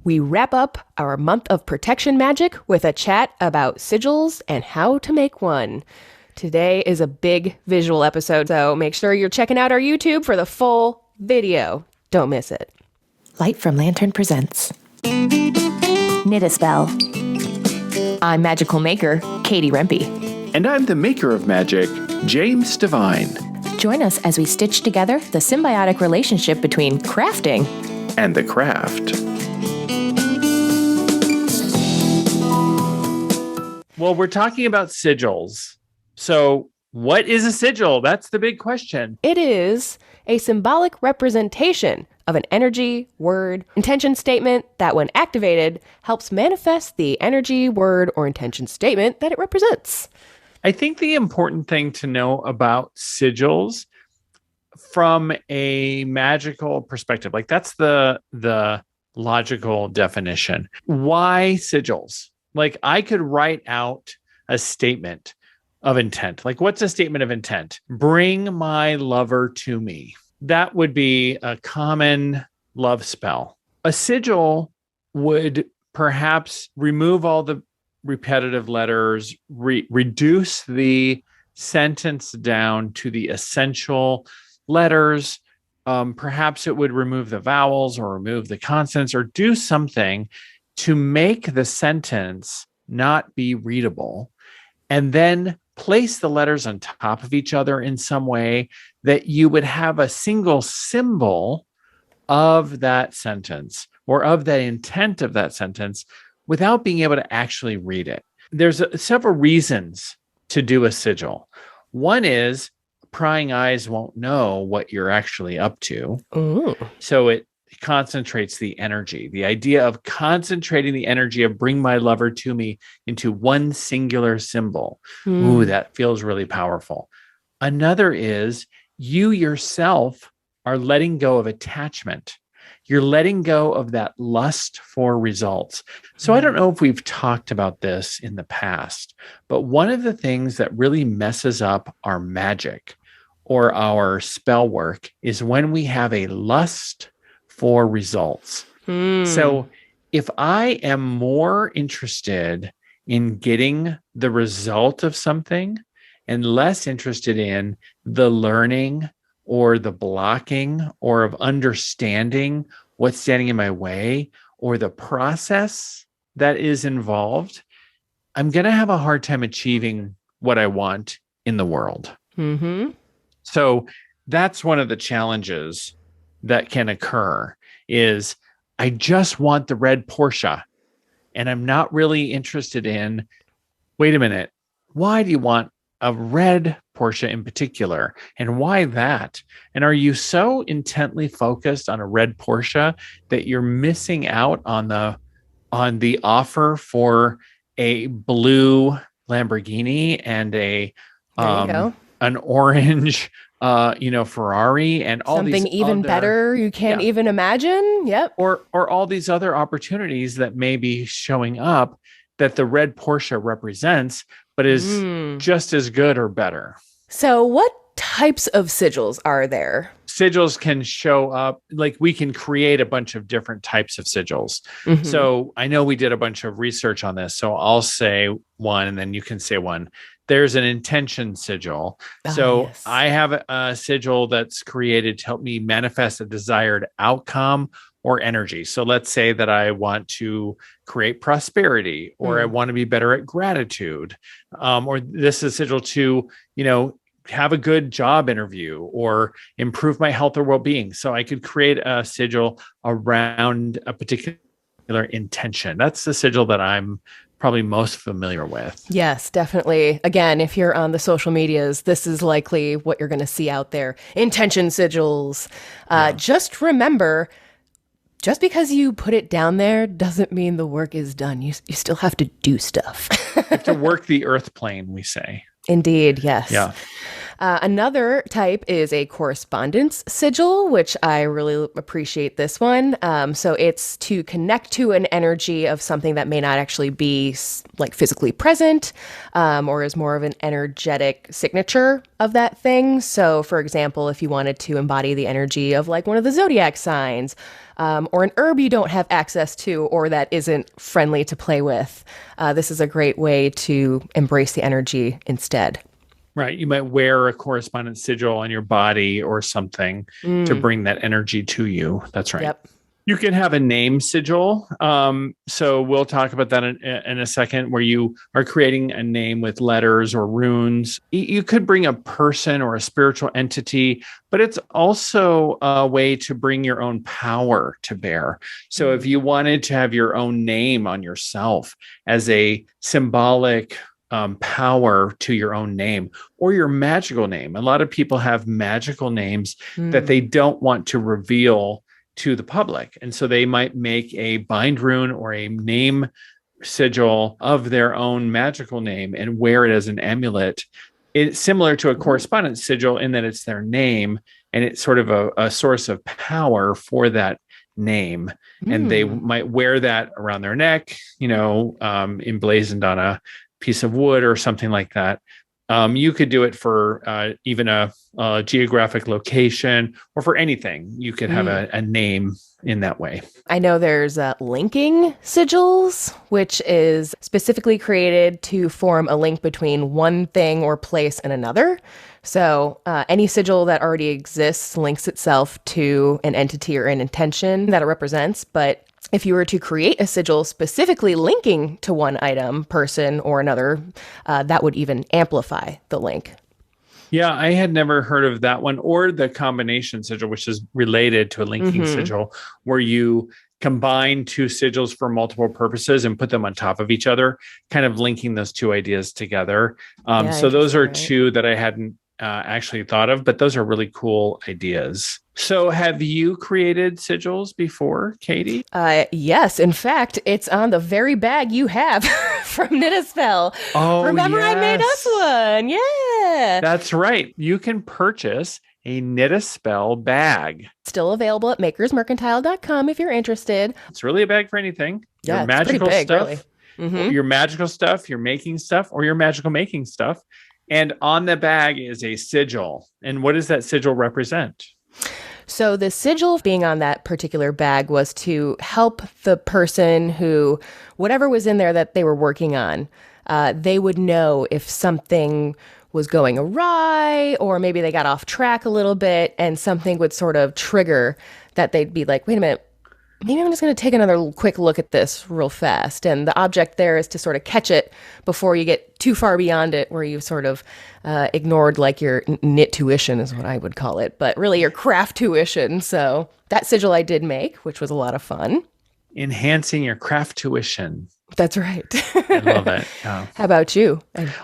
we wrap up our month of protection magic with a chat about sigils and how to make one. Today is a big visual episode, so make sure you're checking out our YouTube for the full video. Don't miss it. Light from Lantern presents Knit a Spell. I'm magical maker Katie Rempe. And I'm the maker of magic, James Devine. Join us as we stitch together the symbiotic relationship between crafting and the craft. Well, we're talking about sigils. So what is a sigil? That's the big question. It is a symbolic representation of an energy, word, intention statement that, when activated, helps manifest the energy, word, or intention statement that it represents. I think the important thing to know about sigils from a magical perspective, like that's the logical definition. Why sigils? Like I could write out a statement of intent. Like what's a statement of intent? Bring my lover to me. That would be a common love spell. A sigil would perhaps remove all the repetitive letters, reduce the sentence down to the essential letters. Perhaps it would remove the vowels or remove the consonants or do something to make the sentence not be readable, and then place the letters on top of each other in some way that you would have a single symbol of that sentence or of the intent of that sentence without being able to actually read it. There's several reasons to do a sigil. One is prying eyes won't know what you're actually up to. Ooh. So it concentrates the energy. The idea of concentrating the energy of bring my lover to me into one singular symbol. Ooh, that feels really powerful. Another is you yourself are letting go of attachment. You're letting go of that lust for results. So I don't know if we've talked about this in the past, but one of the things that really messes up our magic or our spell work is when we have a lust for results. So if I am more interested in getting the result of something and less interested in the learning or the blocking or of understanding what's standing in my way or the process that is involved, I'm going to have a hard time achieving what I want in the world. Mm-hmm. So that's one of the challenges that can occur is I just want the red Porsche and I'm not really interested in, wait a minute, why do you want a red Porsche in particular? And why that? And are you so intently focused on a red Porsche that you're missing out on the offer for a blue Lamborghini and an orange Ferrari and all something these even better you can't even imagine? Yep. Or all these other opportunities that may be showing up that the red Porsche represents, but is just as good or better. So what types of sigils are there? Sigils can show up, like we can create a bunch of different types of sigils. Mm-hmm. So I know we did a bunch of research on this. So I'll say one and then you can say one. There's an intention sigil. Yes. I have a sigil that's created to help me manifest a desired outcome or energy. So let's say that I want to create prosperity or I want to be better at gratitude. Or this is a sigil to, have a good job interview or improve my health or well-being. So I could create a sigil around a particular intention. That's the sigil that I'm probably most familiar with. Yes, definitely. Again, if you're on the social medias, this is likely what you're going to see out there. Intention sigils. Just remember, just because you put it down there doesn't mean the work is done. You still have to do stuff. You have to work the earth plane, we say. Indeed, yes. Yeah. Another type is a correspondence sigil, which I really appreciate this one. So it's to connect to an energy of something that may not actually be like physically present, or is more of an energetic signature of that thing. So, for example, if you wanted to embody the energy of like one of the zodiac signs, or an herb you don't have access to or that isn't friendly to play with, this is a great way to embrace the energy instead. Right. You might wear a correspondence sigil on your body or something to bring that energy to you. That's right. Yep. You can have a name sigil. So we'll talk about that in a second, where you are creating a name with letters or runes. You could bring a person or a spiritual entity, but it's also a way to bring your own power to bear. So if you wanted to have your own name on yourself as a symbolic power to your own name or your magical name. A lot of people have magical names that they don't want to reveal to the public. And so they might make a bind rune or a name sigil of their own magical name and wear it as an amulet. It's similar to a correspondence sigil in that it's their name and it's sort of a source of power for that name. And they might wear that around their neck, emblazoned on a piece of wood or something like that. You could do it for even a geographic location or for anything. You could have a name in that way. I know there's linking sigils, which is specifically created to form a link between one thing or place and another. So any sigil that already exists links itself to an entity or an intention that it represents. But if you were to create a sigil specifically linking to one item, person, or another, that would even amplify the link. Yeah, I had never heard of that one, or the combination sigil, which is related to a linking sigil, where you combine two sigils for multiple purposes and put them on top of each other, kind of linking those two ideas together. So those are two that I hadn't actually thought of, but those are really cool ideas. So have you created sigils before, Katie? Yes. In fact, it's on the very bag you have from Knit a Spell. Oh, remember I made us one. Yeah. That's right. You can purchase a Knit a Spell bag. Still available at makersmercantile.com if you're interested. It's really a bag for anything. Yeah, your magical big, stuff, really. your magical stuff, your making stuff, or your magical making stuff. And on the bag is a sigil. And what does that sigil represent? So the sigil being on that particular bag was to help the person who, whatever was in there that they were working on, they would know if something was going awry or maybe they got off track a little bit and something would sort of trigger that they'd be like, wait a minute, maybe I'm just going to take another quick look at this real fast. And the object there is to sort of catch it before you get too far beyond it, where you've sort of ignored like your knit tuition is what I would call it, but really your craft tuition. So that sigil I did make, which was a lot of fun. Enhancing your craft tuition. That's right. I love it. How about you?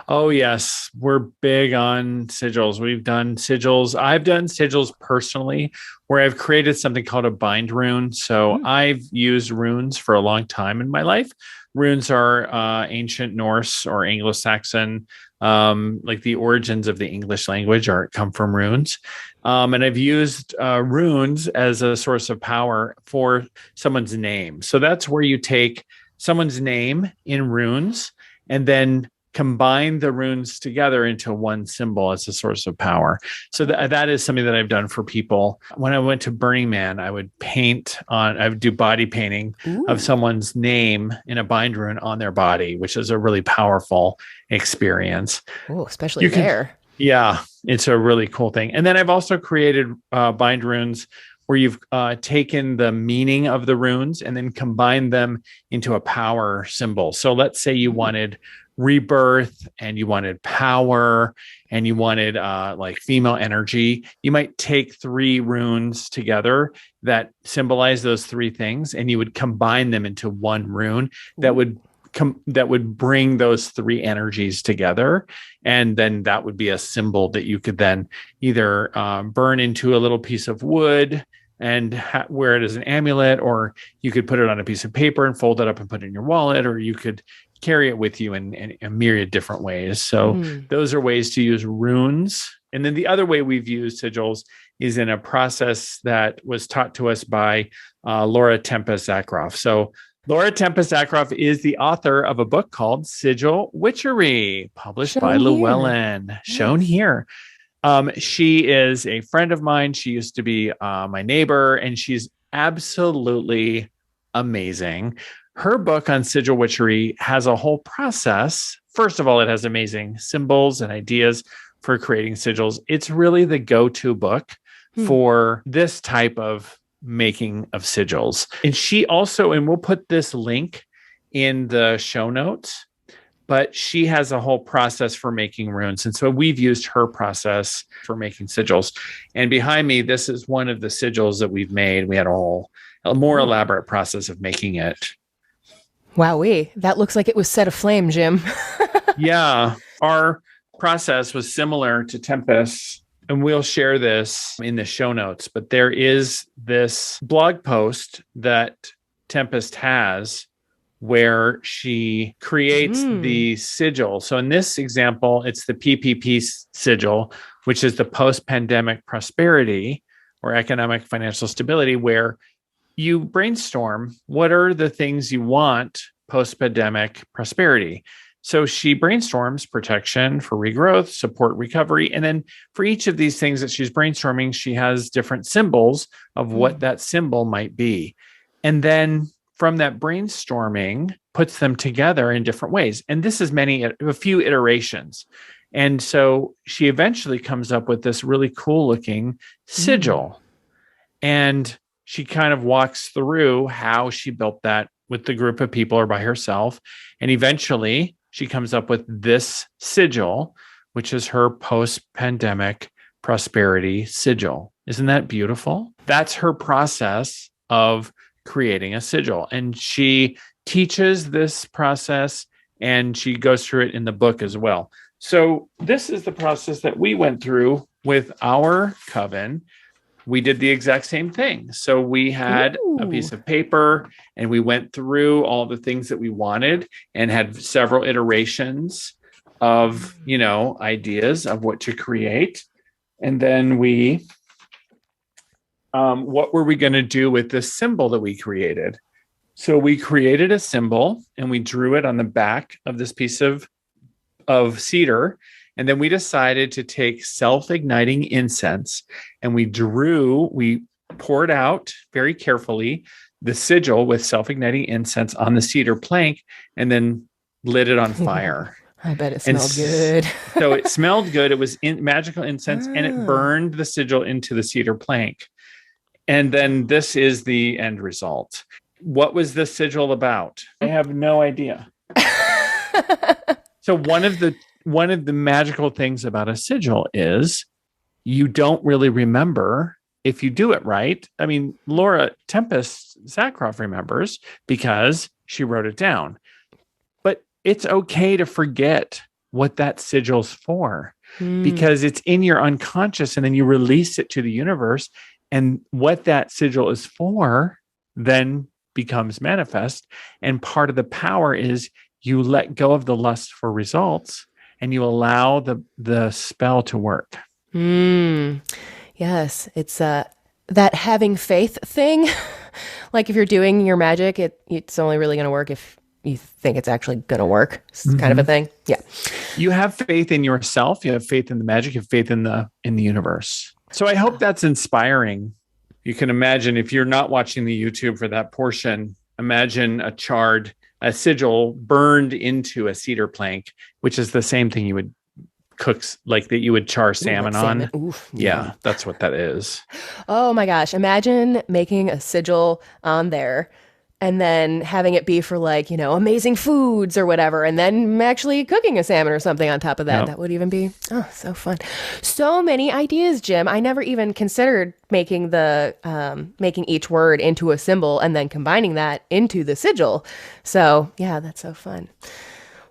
Oh, yes. We're big on sigils. We've done sigils. I've done sigils personally where I've created something called a bind rune. So I've used runes for a long time in my life. Runes are ancient Norse or Anglo-Saxon, like the origins of the English language come from runes. And I've used runes as a source of power for someone's name. So that's where you take someone's name in runes and then combine the runes together into one symbol as a source of power. So that is something that I've done for people. When I went to Burning Man, I would do body painting of someone's name in a bind rune on their body, which is a really powerful experience. Oh, especially there. Yeah, it's a really cool thing. And then I've also created bind runes where you've taken the meaning of the runes and then combined them into a power symbol. So let's say you wanted rebirth and you wanted power and you wanted like female energy. You might take 3 runes together that symbolize those 3 things, and you would combine them into one rune that would bring those 3 energies together. And then that would be a symbol that you could then either burn into a little piece of wood and wear it as an amulet, or you could put it on a piece of paper and fold it up and put it in your wallet, or you could carry it with you in a myriad different ways. So those are ways to use runes. And then the other way we've used sigils is in a process that was taught to us by Laura Tempest Zakroff. So Laura Tempest Zakroff is the author of a book called Sigil Witchery, published by Llewellyn, shown here. She is a friend of mine. She used to be my neighbor, and she's absolutely amazing. Her book on sigil witchery has a whole process. First of all, it has amazing symbols and ideas for creating sigils. It's really the go-to book for this type of making of sigils. And she also, and we'll put this link in the show notes, but she has a whole process for making runes. And so we've used her process for making sigils. And behind me, this is one of the sigils that we've made. We had a more elaborate process of making it. Wowee. That looks like it was set aflame, Jim. Yeah. Our process was similar to Tempest's, and we'll share this in the show notes. But there is this blog post that Tempest has where she creates the sigil. So in this example, it's the PPP sigil, which is the post-pandemic prosperity or economic financial stability, where you brainstorm what are the things you want post-pandemic prosperity. So she brainstorms protection for regrowth, support recovery. And then for each of these things that she's brainstorming, she has different symbols of what that symbol might be. And then from that brainstorming, puts them together in different ways. And this is a few iterations. And so she eventually comes up with this really cool looking sigil. And she kind of walks through how she built that with the group of people or by herself. And eventually she comes up with this sigil, which is her post-pandemic prosperity sigil. Isn't that beautiful? That's her process of creating a sigil. And she teaches this process and she goes through it in the book as well. So this is the process that we went through with our coven. We did the exact same thing. So we had a piece of paper and we went through all the things that we wanted and had several iterations of, ideas of what to create. And then what were we going to do with this symbol that we created? So we created a symbol and we drew it on the back of this piece of cedar. And then we decided to take self-igniting incense and we poured out very carefully the sigil with self-igniting incense on the cedar plank and then lit it on fire. I bet it smelled good. So it smelled good. It was magical incense and it burned the sigil into the cedar plank. And then this is the end result. What was the sigil about? I have no idea. So one of the magical things about a sigil is you don't really remember if you do it right. I mean, Laura Tempest Zakroff remembers because she wrote it down. But it's okay to forget what that sigil's for because it's in your unconscious and then you release it to the universe. And what that sigil is for then becomes manifest. And part of the power is you let go of the lust for results and you allow the spell to work. Yes, it's that having faith thing. Like if you're doing your magic, it's only really going to work if you think it's actually going to work. It's kind of a thing. Yeah. You have faith in yourself. You have faith in the magic. You have faith in the universe. So I hope that's inspiring. You can imagine if you're not watching the YouTube for that portion, imagine a sigil burned into a cedar plank, which is the same thing you would cook, like that you would char salmon on. Oof, yeah, that's what that is. Oh my gosh. Imagine making a sigil on there and then having it be for amazing foods or whatever, and then actually cooking a salmon or something on top of that. Yep. That would even be, so fun. So many ideas, Jim. I never even considered making making each word into a symbol and then combining that into the sigil. So yeah, that's so fun.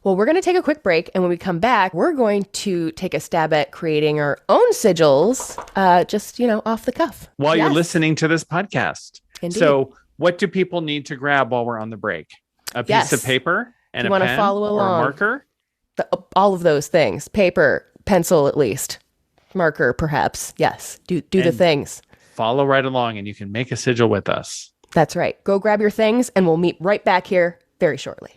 Well, we're going to take a quick break, and when we come back, we're going to take a stab at creating our own sigils, just, off the cuff. While you're listening to this podcast. Indeed. So what do people need to grab while we're on the break? A piece of paper and a pen follow along, or a marker? All of those things. Paper, pencil at least. Marker, perhaps. Yes. Do the things. Follow right along, and you can make a sigil with us. That's right. Go grab your things, and we'll meet right back here very shortly.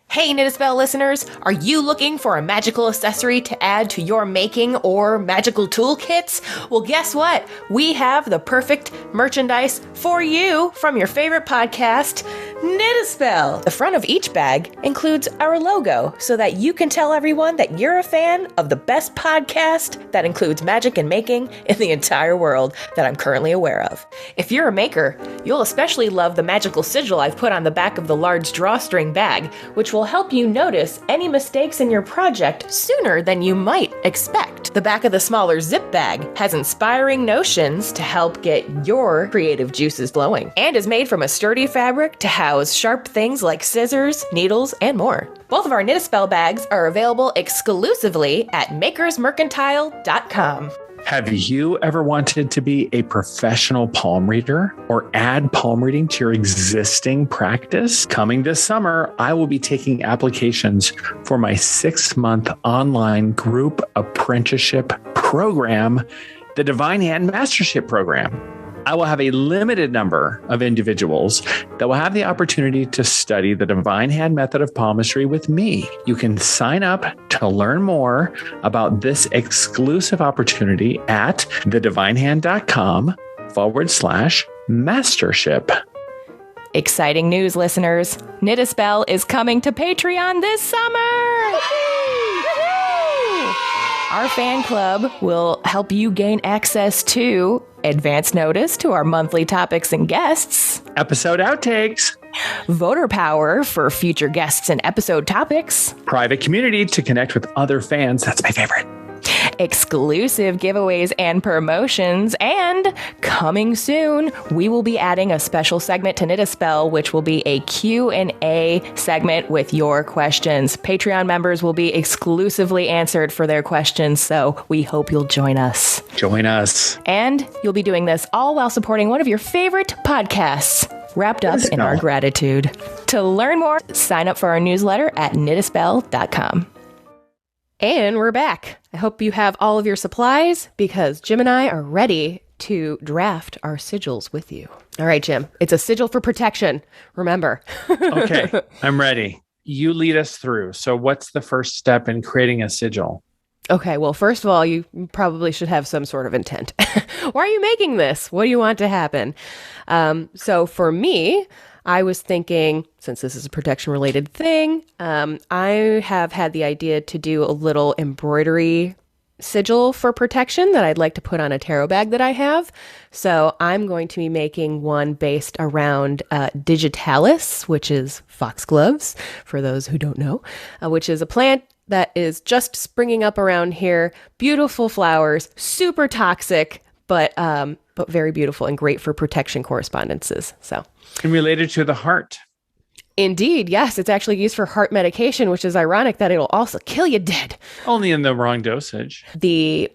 Hey, Knit a Spell listeners, are you looking for a magical accessory to add to your making or magical toolkits? Well, guess what? We have the perfect merchandise for you from your favorite podcast, Knit a Spell. The front of each bag includes our logo so that you can tell everyone that you're a fan of the best podcast that includes magic and making in the entire world that I'm currently aware of. If you're a maker, you'll especially love the magical sigil I've put on the back of the large drawstring bag, which will help you notice any mistakes in your project sooner than you might expect. The back of the smaller zip bag has inspiring notions to help get your creative juices flowing, and is made from a sturdy fabric to house sharp things like scissors, needles, and more. Both of our Knit a Spell bags are available exclusively at makersmercantile.com. Have you ever wanted to be a professional palm reader or add palm reading to your existing practice? Coming this summer, I will be taking applications for my 6-month online group apprenticeship program, the Divine Hand Mastership Program. I will have a limited number of individuals that will have the opportunity to study the Divine Hand method of palmistry with me. You can sign up to learn more about this exclusive opportunity at thedivinehand.com/mastership. Exciting news, listeners. Knit a Spell is coming to Patreon this summer. Our fan club will help you gain access to advance notice to our monthly topics and guests, episode outtakes, voter power for future guests and episode topics, private community to connect with other fans. That's my favorite. Exclusive giveaways and promotions, and coming soon, we will be adding a special segment to Knit a Spell, which will be a Q&A segment with your questions. Patreon members will be exclusively answered for their questions, so we hope you'll join us. Join us. And you'll be doing this all while supporting one of your favorite podcasts, wrapped up in our gratitude. To learn more, sign up for our newsletter at knitaspell.com. And we're back. I hope you have all of your supplies because Jim and I are ready to draft our sigils with you. All right, Jim, it's a sigil for protection. Remember. Okay, I'm ready. You lead us through. So what's the first step in creating a sigil? Okay, well, first of all, you probably should have some sort of intent. Why are you making this? What do you want to happen? So for me, I was thinking, since this is a protection-related thing, I have had the idea to do a little embroidery sigil for protection that I'd like to put on a tarot bag that I have. So I'm going to be making one based around digitalis, which is foxgloves, for those who don't know, which is a plant that is just springing up around here. Beautiful flowers, super toxic, but very beautiful and great for protection correspondences. So. And related to the heart. Indeed, yes. It's actually used for heart medication, which is ironic that it'll also kill you dead. Only in the wrong dosage. The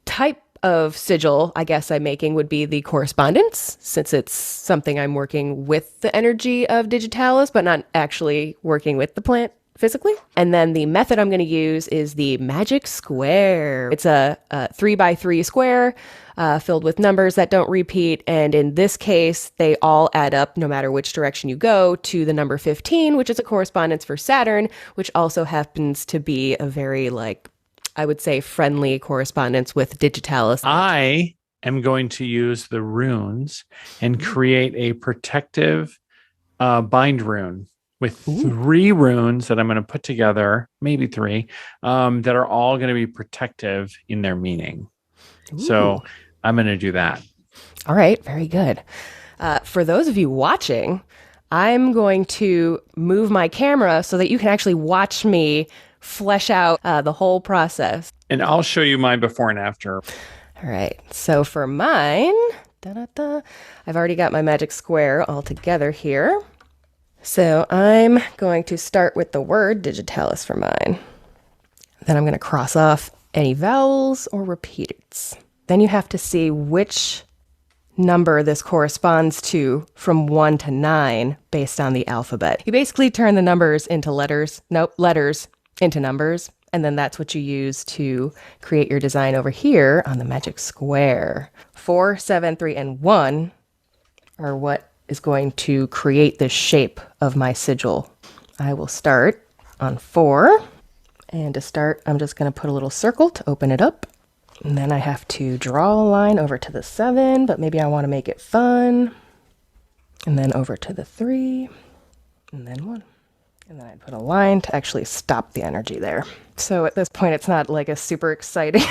type of sigil I guess I'm making would be the correspondence, since it's something I'm working with the energy of digitalis, but not actually working with the plant physically. And then the method I'm going to use is the magic square. It's a 3x3 square filled with numbers that don't repeat. And in this case, they all add up no matter which direction you go to the number 15, which is a correspondence for Saturn, which also happens to be a very, I would say, friendly correspondence with digitalis. I am going to use the runes and create a protective bind rune with 3 runes that I'm going to put together, maybe 3, that are all going to be protective in their meaning. Ooh. So I'm going to do that. All right. Very good. For those of you watching, I'm going to move my camera so that you can actually watch me flesh out the whole process. And I'll show you my before and after. All right. So for mine, I've already got my magic square all together here. So I'm going to start with the word digitalis for mine. Then I'm going to cross off any vowels or repeats. Then you have to see which number this corresponds to from 1 to 9 based on the alphabet. You basically turn the numbers into letters into numbers, and then that's what you use to create your design over here on the magic square. 4, 7, 3, and 1 are what is going to create the shape of my sigil. I will start on 4, and to start, I'm just going to put a little circle to open it up. And then I have to draw a line over to the 7, but maybe I want to make it fun. And then over to the 3, and then 1. And then I put a line to actually stop the energy there. So at this point, it's not like a super exciting.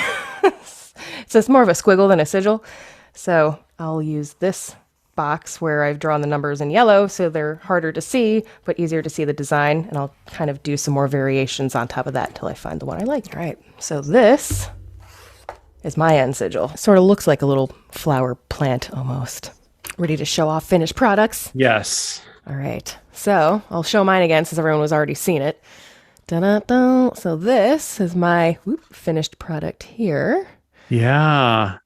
So it's more of a squiggle than a sigil. So I'll use this box where I've drawn the numbers in yellow, so they're harder to see, but easier to see the design. And I'll kind of do some more variations on top of that until I find the one I like. All right, so this is my end sigil. It sort of looks like a little flower plant almost. Ready to show off finished products? Yes. All right. So I'll show mine again since everyone was already seen it. Da-da-da. So this is my finished product here. Yeah.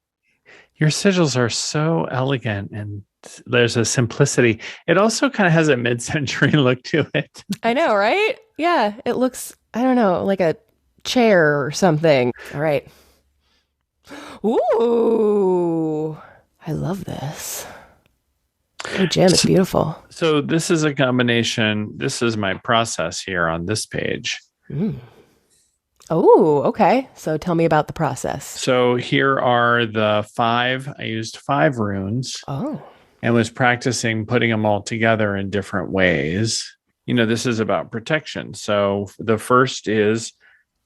Your sigils are so elegant and there's a simplicity. It also kind of has a mid-century look to it. I know, right? Yeah. It looks, I don't know, like a chair or something. All right. Ooh, I love this. Oh, Jim, it's beautiful. So this is a combination. This is my process here on this page. Oh, okay. So tell me about the process. So here are the 5. I used 5 runes. Oh. And was practicing putting them all together in different ways. You know, this is about protection. So the first is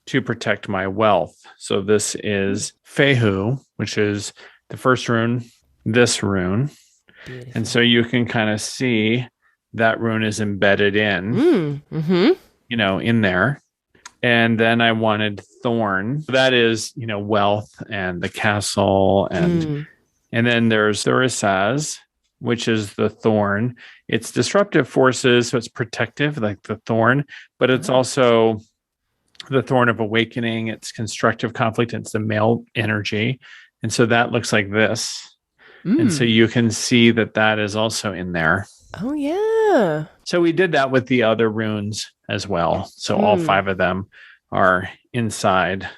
to protect my wealth. So this is Fehu, which is the first rune, this rune. Beautiful. And so you can kind of see that rune is embedded in, you know, in there. And then I wanted Thorn. That is, you know, wealth and the castle. And then there's Thurisaz, which is the thorn. It's disruptive forces, so it's protective, like the thorn, but it's also the thorn of awakening. It's constructive conflict. It's the male energy. And so that looks like this. And so you can see that that is also in there. Oh, yeah. So we did that with the other runes as well. So all 5 of them are inside.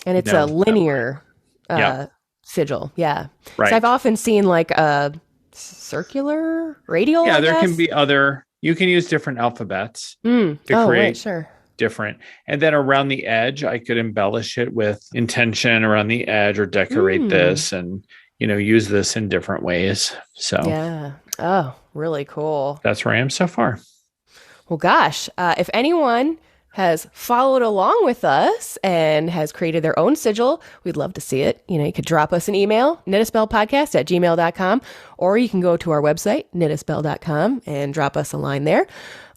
And it's a linear sigil. Yeah. Right. So I've often seen like a circular, radial. Yeah, there can be other, you can use different alphabets to create different. And then around the edge, I could embellish it with intention around the edge or decorate this and, you know, use this in different ways. So yeah. Oh, really cool. That's where I am so far. Well, gosh, if anyone has followed along with us and has created their own sigil, we'd love to see it. You know, you could drop us an email, knitaspellpodcast@gmail.com, or you can go to our website, knitaspell.com, and drop us a line there.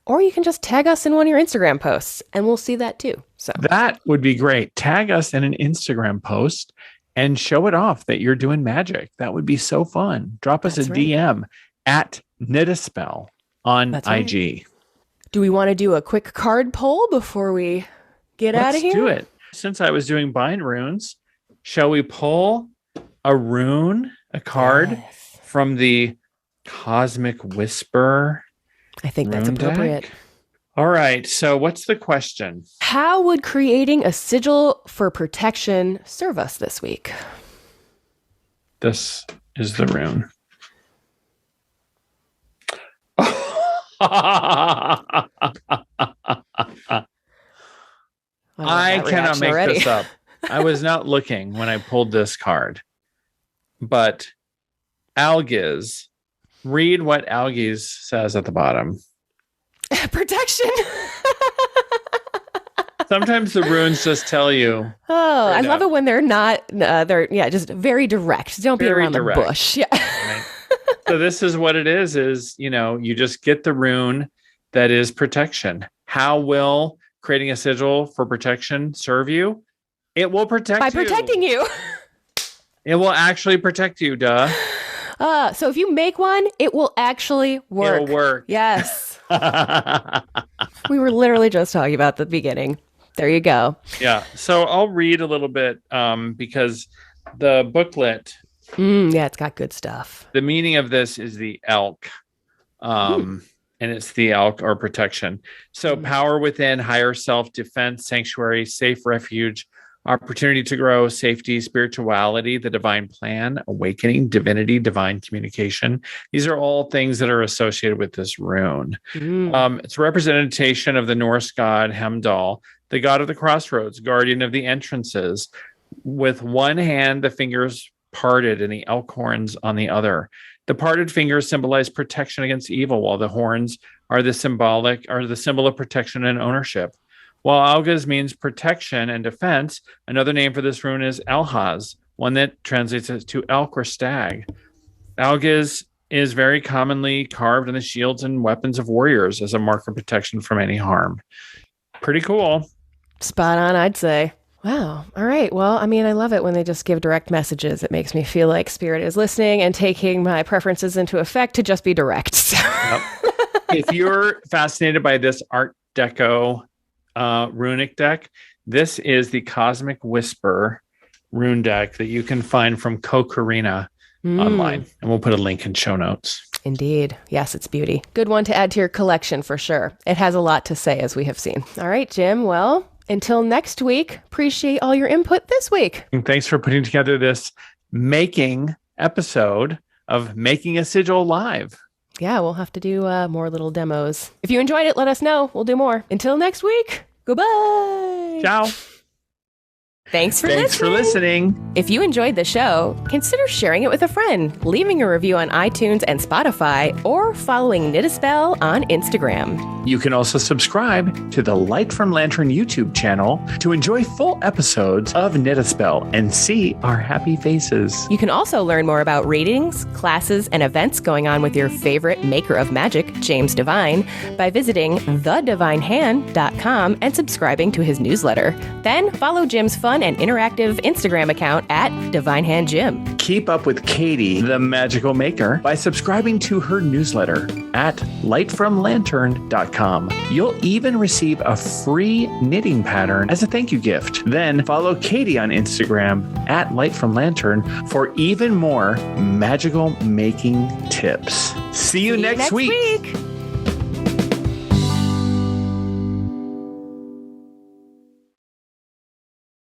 Or you can just tag us in one of your Instagram posts, and we'll see that too. So that would be great. Tag us in an Instagram post and show it off that you're doing magic. That would be so fun. Drop us a DM at knitaspell on IG. Do we want to do a quick card poll before we get out of here? Let's do it. Since I was doing bind runes, shall we pull a rune, a card from the Cosmic Whisper? I think that's appropriate. Deck? All right. So what's the question? How would creating a sigil for protection serve us this week? This is the rune. I cannot make this up. I was not looking when I pulled this card, but Algiz, read what Algiz says at the bottom. Protection. Sometimes the runes just tell you. Oh, I love it when they're not, they're just very direct. Don't be around the bush. Yeah. Right? So this is what it is, you know, you just get the rune that is protection. How will creating a sigil for protection serve you? It will protect you. By protecting you. It will actually protect you, duh. So if you make one, it will actually work. It'll work. Yes. We were literally just talking about the beginning. There you go. Yeah. So I'll read a little bit because the booklet, Yeah, it's got good stuff. the meaning of this is the elk. And it's the elk or protection. So power within, higher self, defense, sanctuary, safe refuge, opportunity to grow, safety, spirituality, the divine plan, awakening, divinity, divine communication. These are all things that are associated with this rune. It's a representation of the Norse god Hemdall, the god of the crossroads, guardian of the entrances. With one hand, the fingers parted and the elk horns on the other. The parted fingers symbolize protection against evil, while the horns are the symbol of protection and ownership. While Algaz means protection and defense, another name for this rune is Alhaz, one that translates to elk or stag. Algaz is very commonly carved in the shields and weapons of warriors as a mark of protection from any harm. Pretty cool. Spot on, I'd say. Wow. All right. Well, I mean, I love it when they just give direct messages. It makes me feel like Spirit is listening and taking my preferences into effect to just be direct. Yep. If you're fascinated by this Art Deco runic deck, this is the Cosmic Whisper rune deck that you can find from Kokarina online. And we'll put a link in show notes. Indeed. Yes, it's beauty. Good one to add to your collection for sure. It has a lot to say, as we have seen. All right, Jim. Well, until next week, appreciate all your input this week. And thanks for putting together this making episode of Making a Sigil Live. Yeah, we'll have to do more little demos. If you enjoyed it, let us know. We'll do more. Until next week, goodbye. Ciao. Thanks for listening. If you enjoyed the show, consider sharing it with a friend, leaving a review on iTunes and Spotify, or following Knit a Spell on Instagram. You can also subscribe to the Light from Lantern YouTube channel to enjoy full episodes of Knit a Spell and see our happy faces. You can also learn more about readings, classes, and events going on with your favorite maker of magic, James Devine, by visiting thedivinehand.com and subscribing to his newsletter. Then follow Jim's fun and interactive Instagram account at DivineHandJim. Keep up with Katie, the magical maker, by subscribing to her newsletter at lightfromlantern.com. You'll even receive a free knitting pattern as a thank you gift. Then follow Katie on Instagram at lightfromlantern for even more magical making tips. See you next week.